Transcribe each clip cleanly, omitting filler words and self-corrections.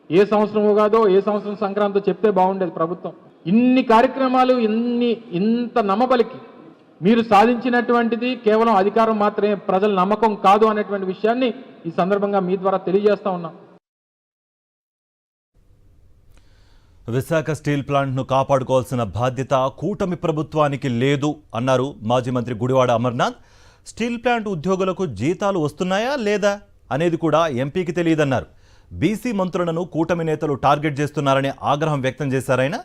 ఏ సంవత్సరం ఉగాదో ఏ సంవత్సరం సంక్రాంతో చెప్తే బాగుండేది ప్రభుత్వం. ఇన్ని కార్యక్రమాలు ఇంత నమ్మబలికి మీరు సాధించినటువంటిది కేవలం అధికారం మాత్రమే, ప్రజల నమ్మకం కాదు అనేటువంటి విషయాన్ని ఈ సందర్భంగా మీ ద్వారా తెలియజేస్తా ఉన్నాం. విశాఖ స్టీల్ ప్లాంట్ను కాపాడుకోవాల్సిన బాధ్యత కూటమి ప్రభుత్వానికి లేదు అన్నారు మాజీ మంత్రి గుడివాడ అమర్నాథ్. స్టీల్ ప్లాంట్ ఉద్యోగులకు జీతాలు వస్తున్నాయా లేదా అనేది కూడా ఎంపీకి తెలియదన్నారు. బీసీ మంత్రులను కూటమి నేతలు టార్గెట్ చేస్తున్నారని ఆగ్రహం వ్యక్తం చేశారాయన.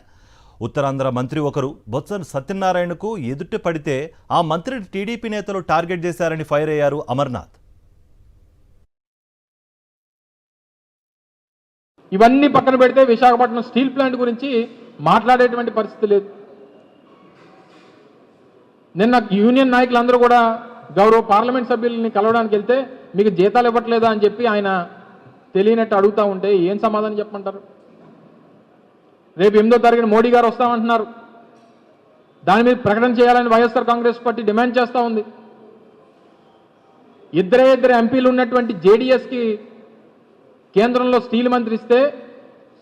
ఉత్తరాంధ్ర మంత్రి ఒకరు బొత్స సత్యనారాయణకు ఎదుటి పడితే ఆ మంత్రిని టీడీపీ నేతలు టార్గెట్ చేశారని ఫైర్ అయ్యారు అమర్నాథ్. ఇవన్నీ పక్కన పెడితే విశాఖపట్నం స్టీల్ ప్లాంట్ గురించి మాట్లాడేటువంటి పరిస్థితి లేదు. నిన్న యూనియన్ నాయకులందరూ కూడా గౌరవ పార్లమెంట్ సభ్యుల్ని కలవడానికి వెళ్తే మీకు జీతాలు ఇవ్వట్లేదా అని చెప్పి ఆయన తెలియనట్టు అడుగుతూ ఉంటే ఏం సమాధానం చెప్పమంటారు? రేపు 8వ తారీఖున మోడీ గారు వస్తామంటున్నారు. దాని మీద ప్రకటన చేయాలని వైఎస్ఆర్ కాంగ్రెస్ పార్టీ డిమాండ్ చేస్తూ ఉంది. ఇద్దరు ఎంపీలు ఉన్నటువంటి జేడీఎస్కి కేంద్రంలో స్టీల్ మంత్రి ఇస్తే,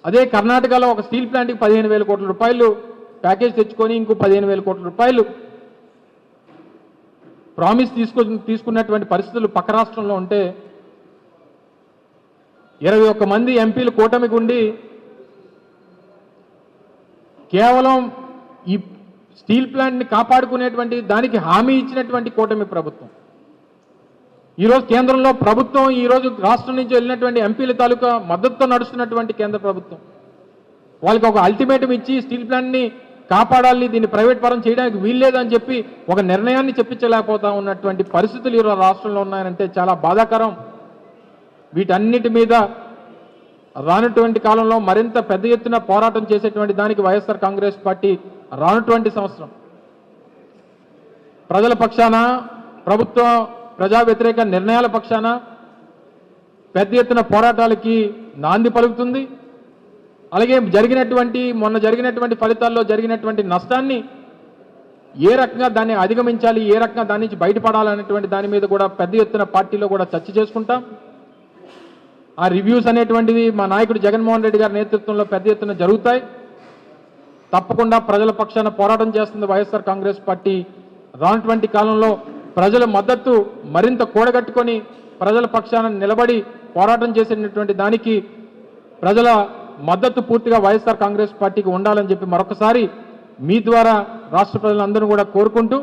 అదే కర్ణాటకలో ఒక స్టీల్ ప్లాంట్కి 15,000 కోట్ల రూపాయలు ప్యాకేజ్ తెచ్చుకొని ఇంకో 15,000 కోట్ల రూపాయలు ప్రామిస్ తీసుకున్నటువంటి పరిస్థితులు పక్క రాష్ట్రంలో ఉంటే 21 మంది ఎంపీలు కూటమికి ఉండి కేవలం ఈ స్టీల్ ప్లాంట్ని కాపాడుకునేటువంటి దానికి హామీ ఇచ్చినటువంటి కూటమి ప్రభుత్వం. ఈరోజు కేంద్రంలో ప్రభుత్వం, ఈరోజు రాష్ట్రం నుంచి వెళ్ళినటువంటి ఎంపీల తాలూకా మద్దతుతో నడుస్తున్నటువంటి కేంద్ర ప్రభుత్వం వాళ్ళకి ఒక అల్టిమేటం ఇచ్చి స్టీల్ ప్లాంట్ని కాపాడాలి, దీన్ని ప్రైవేట్ పరం చేయడానికి వీల్లేదని చెప్పి ఒక నిర్ణయాన్ని చెప్పించలేకపోతా ఉన్నటువంటి పరిస్థితులు ఈరోజు రాష్ట్రంలో ఉన్నాయంటే చాలా బాధాకరం. వీటన్నిటి మీద రానటువంటి కాలంలో మరింత పెద్ద ఎత్తున పోరాటం చేసేటువంటి దానికి వైఎస్ఆర్ కాంగ్రెస్ పార్టీ రానటువంటి సంవత్సరం ప్రజల పక్షాన, ప్రభుత్వ ప్రజా వ్యతిరేక నిర్ణయాల పక్షాన పెద్ద ఎత్తున పోరాటాలకి నాంది పలుకుతుంది. అలాగే మొన్న జరిగినటువంటి ఫలితాల్లో జరిగినటువంటి నష్టాన్ని ఏ రకంగా దాన్ని అధిగమించాలి, ఏ రకంగా దాని నుంచి బయటపడాలనేటువంటి దాని మీద కూడా పెద్ద ఎత్తున పార్టీలో కూడా చర్చ చేసుకుంటాం. ఆ రివ్యూస్ అనేటువంటిది మా నాయకుడు జగన్మోహన్ రెడ్డి గారి నేతృత్వంలో పెద్ద ఎత్తున జరుగుతాయి. తప్పకుండా ప్రజల పక్షాన పోరాటం చేస్తుంది వైఎస్ఆర్ కాంగ్రెస్ పార్టీ. రానటువంటి కాలంలో ప్రజల మద్దతు మరింత కూడగట్టుకొని ప్రజల పక్షాన నిలబడి పోరాటం చేసేటటువంటి దానికి ప్రజల మద్దతు పూర్తిగా వైఎస్ఆర్ కాంగ్రెస్ పార్టీకి ఉండాలని చెప్పి మరొకసారి మీ ద్వారా రాష్ట్ర ప్రజలందరూ కూడా కోరుకుంటూ